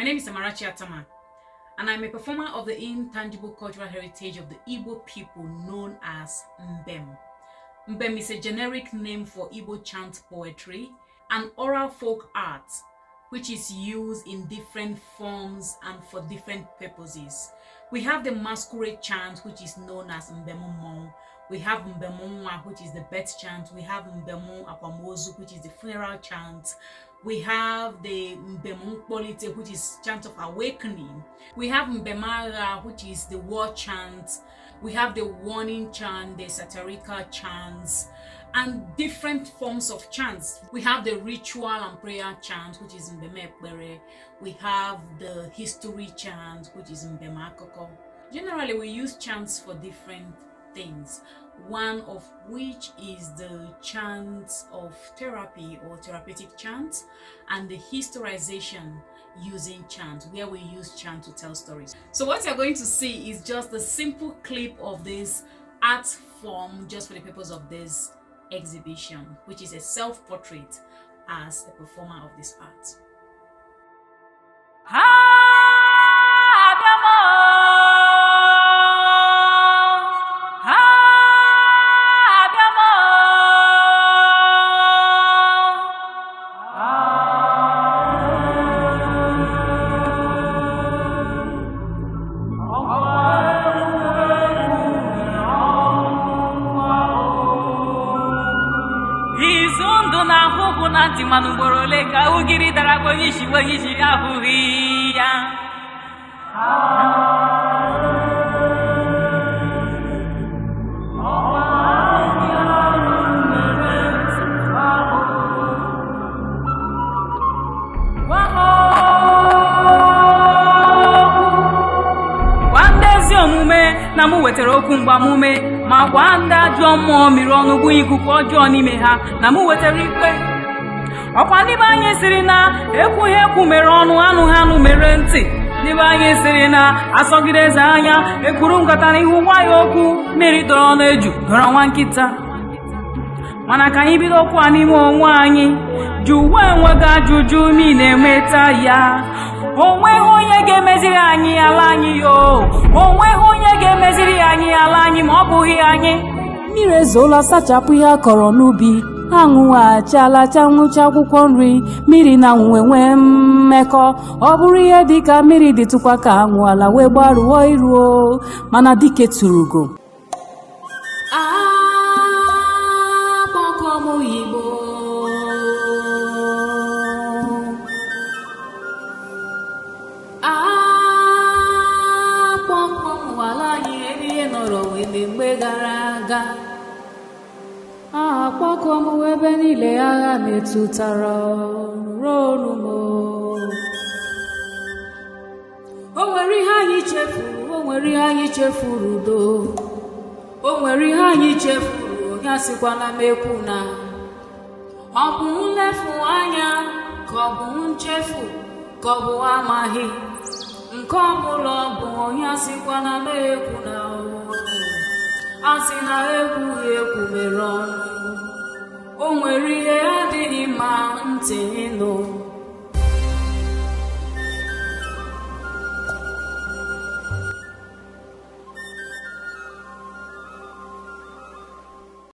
My name is Amarachi Atama, and I'm a performer of the intangible cultural heritage of the Igbo people known as Mbem. Mbem is a generic name for Igbo chant poetry, an oral folk art which is used in different forms and for different purposes. We have the masquerade chant, which is known as Mbemumon. We have Mbemunwa, which is the birth chant. We have Mbemu Akwamozu, which is the funeral chant. We have the Mbemu Polite, which is chant of awakening. We have Mbemara, which is the war chant. We have the warning chant, the satirical chants, and different forms of chants. We have the ritual and prayer chant, which is Mbemekbere. We have the history chant, which is Mbemakoko. Generally, we use chants for different things, one of which is the chants of therapy or therapeutic chants, and the historization using chant, where we use chant to tell stories. So what you're going to see is just a simple clip of this art form just for the purpose of this exhibition, which is a self-portrait as a performer of this art. Nanti manuborole ka ugiri daragonishi wahishi ahuhiya Wandezi omume na mu wetere okwu mgbamume ma gwanda jụọ mmụọ mmiri ọnụ bụ ikuku ọjọọ n'ime ha na mu wetere ikpe ọkwa ndị be anyị siri na ekwughị ekwu mere ọnụ anụ ha anụ mere ntị ndị be anyị siri na asọgide eze anya ekwuru nkata n'ihu nwa ya okwu mmiri dọrọ n'eju dọrọ nwa nkịta mana ka anyị bido okwu a n'ime onwe anyị jụwa enweghị ajụjụ mi na-enweta ya onweghị onye ga-emeziri anyị ala anyị yo onweghị onye ga-emeziri anyị ala anyị ma ọ bụghị anyị mmiri ezola sachapụ ihe akọrọ n'ubi anwụghachiala chanwụcha akwụkwọ nri mmiri na nwee mmekọ ọ bụrụ ihe dịka mmiri dịtụkwa ka anwụ ala wee gbaruo iruo mana dike turugo mgbe gara aga akpọkọ m ebe niile agha metụtara ruo o nwere ihe anyị chefuru o nwere ihe anyị chefuru udo o nwere ihe anyị chefuru onye asịkwana m ekwu na ọ bụ nlefu anya ka ọ bụ nchefu ka ọ bụ amaghị nke ọbụla ọ bụ onye asịkwana m ekwu na asị na ekwughị ekwu mere ọnụ